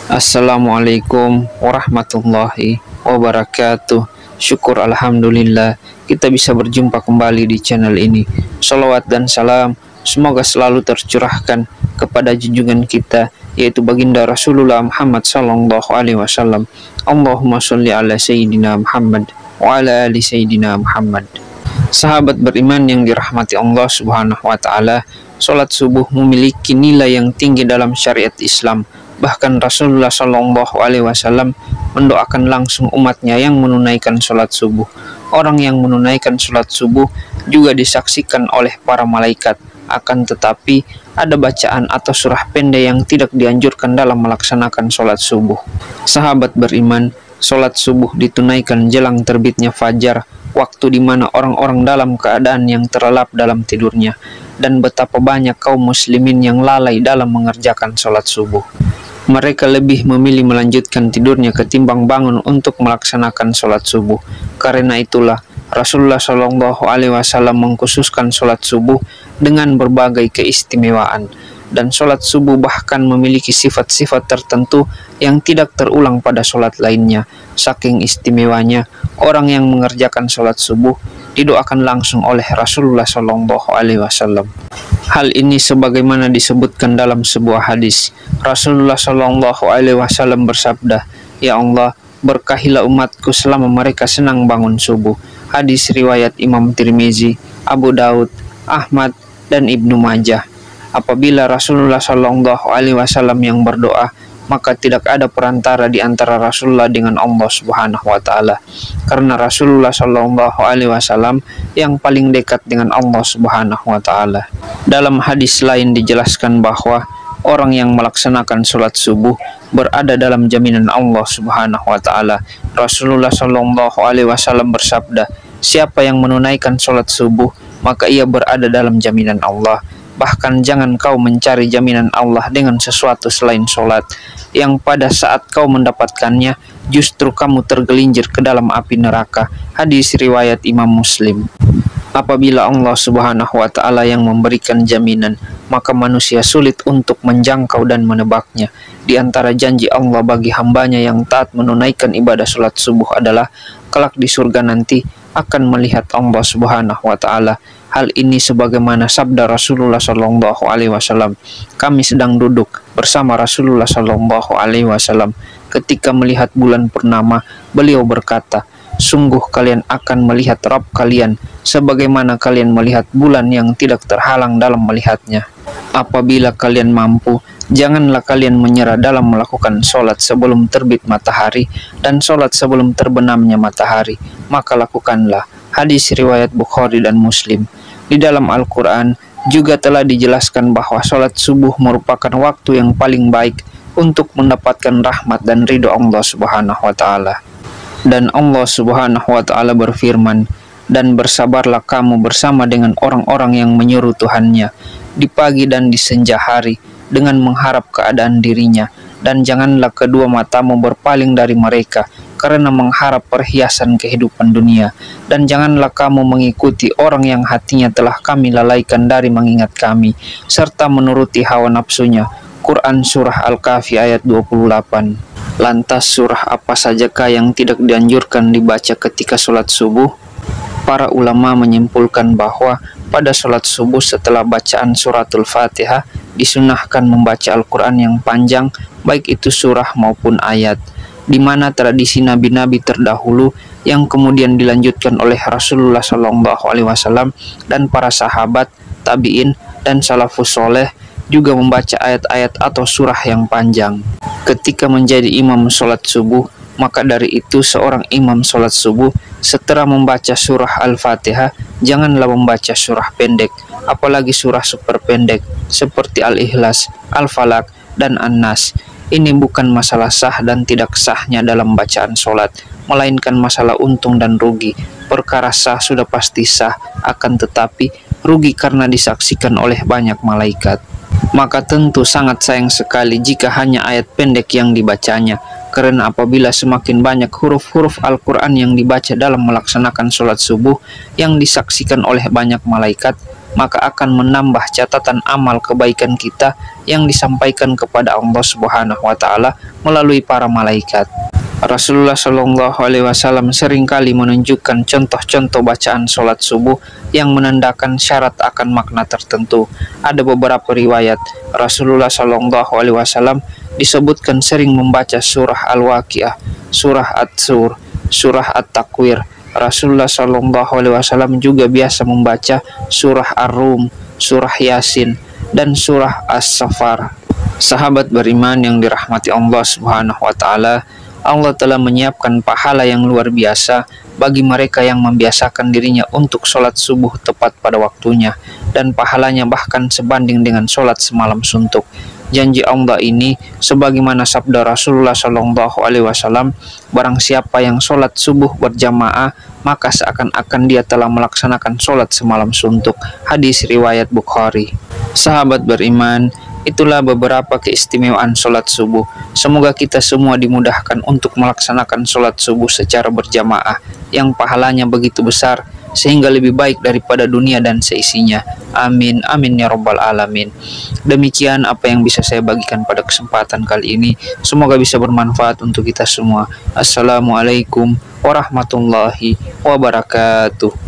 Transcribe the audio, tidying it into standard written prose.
Assalamualaikum warahmatullahi wabarakatuh. Syukur alhamdulillah kita bisa berjumpa kembali di channel ini. Salawat dan salam semoga selalu tercurahkan kepada junjungan kita, yaitu baginda Rasulullah Muhammad sallallahu alaihi wasallam. Allahumma sholli ala sayyidina Muhammad wa ala ali sayyidina Muhammad. Sahabat beriman yang dirahmati Allah Subhanahu wa taala, salat subuh memiliki nilai yang tinggi dalam syariat Islam. Bahkan Rasulullah Shallallahu Alaihi Wasallam mendoakan langsung umatnya yang menunaikan sholat subuh. Orang yang menunaikan sholat subuh juga disaksikan oleh para malaikat. Akan tetapi ada bacaan atau surah pendek yang tidak dianjurkan dalam melaksanakan sholat subuh. Sahabat beriman, sholat subuh ditunaikan jelang terbitnya fajar, waktu di mana orang-orang dalam keadaan yang terlelap dalam tidurnya. Dan betapa banyak kaum muslimin yang lalai dalam mengerjakan sholat subuh. Mereka lebih memilih melanjutkan tidurnya ketimbang bangun untuk melaksanakan sholat subuh. Karena itulah Rasulullah Shallallahu Alaihi Wasallam mengkhususkan sholat subuh dengan berbagai keistimewaan. Dan sholat subuh bahkan memiliki sifat-sifat tertentu yang tidak terulang pada sholat lainnya. Saking istimewanya, orang yang mengerjakan sholat subuh didoakan langsung oleh Rasulullah Shallallahu Alaihi Wasallam. Hal ini sebagaimana disebutkan dalam sebuah hadis. Rasulullah Shallallahu Alaihi Wasallam bersabda, "Ya Allah, berkahilah umatku selama mereka senang bangun subuh." Hadis riwayat Imam Tirmizi, Abu Daud, Ahmad, dan Ibnu Majah. Apabila Rasulullah Shallallahu Alaihi Wasallam yang berdoa, maka tidak ada perantara di antara Rasulullah dengan Allah Subhanahu wa taala. Karena Rasulullah Shallallahu alaihi wasallam yang paling dekat dengan Allah Subhanahu wa taala. Dalam hadis lain dijelaskan bahwa orang yang melaksanakan sholat subuh berada dalam jaminan Allah Subhanahu wa taala. Rasulullah Shallallahu alaihi wasallam bersabda, "Siapa yang menunaikan sholat subuh, maka ia berada dalam jaminan Allah." Bahkan jangan kau mencari jaminan Allah dengan sesuatu selain sholat, yang pada saat kau mendapatkannya, justru kamu tergelincir ke dalam api neraka. Hadis riwayat Imam Muslim. Apabila Allah Subhanahu wa taala yang memberikan jaminan, maka manusia sulit untuk menjangkau dan menebaknya. Di antara janji Allah bagi hambanya yang taat menunaikan ibadah sholat subuh adalah kelak di surga nanti akan melihat Allah Subhanahu wa taala. Hal ini sebagaimana sabda Rasulullah Shallallahu Alaihi Wasallam. Kami sedang duduk bersama Rasulullah Shallallahu Alaihi Wasallam. Ketika melihat bulan purnama, beliau berkata, "Sungguh kalian akan melihat Rabb kalian, sebagaimana kalian melihat bulan yang tidak terhalang dalam melihatnya. Apabila kalian mampu, janganlah kalian menyerah dalam melakukan sholat sebelum terbit matahari dan sholat sebelum terbenamnya matahari, maka lakukanlah." Hadis riwayat Bukhari dan Muslim. Di dalam Al-Quran juga telah dijelaskan bahwa sholat subuh merupakan waktu yang paling baik untuk mendapatkan rahmat dan ridho Allah Subhanahu wa taala. Dan Allah Subhanahu wa taala berfirman, "Dan bersabarlah kamu bersama dengan orang-orang yang menyuruh Tuhannya di pagi dan di senja hari dengan mengharap keadaan dirinya, dan janganlah kedua matamu berpaling dari mereka karena mengharap perhiasan kehidupan dunia, dan janganlah kamu mengikuti orang yang hatinya telah kami lalaikan dari mengingat kami, serta menuruti hawa nafsunya." Quran Surah Al-Kahfi ayat 28. Lantas surah apa sajakah yang tidak dianjurkan dibaca ketika sholat subuh? Para ulama menyimpulkan bahwa pada sholat subuh setelah bacaan suratul Fatihah disunahkan membaca Al-Quran yang panjang, baik itu surah maupun ayat, di mana tradisi nabi-nabi terdahulu yang kemudian dilanjutkan oleh Rasulullah Shallallahu Alaihi Wasallam dan para sahabat, tabiin, dan salafus soleh juga membaca ayat-ayat atau surah yang panjang. Ketika menjadi imam sholat subuh, maka dari itu seorang imam sholat subuh setelah membaca surah Al-Fatihah, janganlah membaca surah pendek, apalagi surah super pendek seperti Al-Ikhlas, Al-Falaq, dan An-Nas. Ini bukan masalah sah dan tidak sahnya dalam bacaan sholat, melainkan masalah untung dan rugi. Perkara sah sudah pasti sah, akan tetapi rugi karena disaksikan oleh banyak malaikat. Maka tentu sangat sayang sekali jika hanya ayat pendek yang dibacanya, karena apabila semakin banyak huruf-huruf Al-Quran yang dibaca dalam melaksanakan sholat subuh yang disaksikan oleh banyak malaikat, maka akan menambah catatan amal kebaikan kita yang disampaikan kepada Allah Subhanahu wa taala melalui para malaikat. Rasulullah Shallallahu Alaihi Wasallam seringkali menunjukkan contoh-contoh bacaan sholat subuh yang menandakan syarat akan makna tertentu. Ada beberapa riwayat Rasulullah Shallallahu Alaihi Wasallam disebutkan sering membaca surah Al-Waqiah, surah At-Sur, surah At-Takwir. Rasulullah Shallallahu Alaihi Wasallam juga biasa membaca surah Ar-Rum, surah Yasin, dan surah As-Safar. Sahabat beriman yang dirahmati Allah Subhanahu wa taala, Allah telah menyiapkan pahala yang luar biasa bagi mereka yang membiasakan dirinya untuk sholat subuh tepat pada waktunya, dan pahalanya bahkan sebanding dengan sholat semalam suntuk. Janji Allah ini sebagaimana sabda Rasulullah Shallallahu Alaihi Wasallam, barang siapa yang sholat subuh berjamaah maka seakan-akan dia telah melaksanakan sholat semalam suntuk. Hadis riwayat Bukhari. Sahabat beriman, itulah beberapa keistimewaan sholat subuh. Semoga kita semua dimudahkan untuk melaksanakan sholat subuh secara berjamaah yang pahalanya begitu besar sehingga lebih baik daripada dunia dan seisinya. Amin, amin ya rabbal alamin. Demikian apa yang bisa saya bagikan pada kesempatan kali ini. Semoga bisa bermanfaat untuk kita semua. Assalamualaikum warahmatullahi wabarakatuh.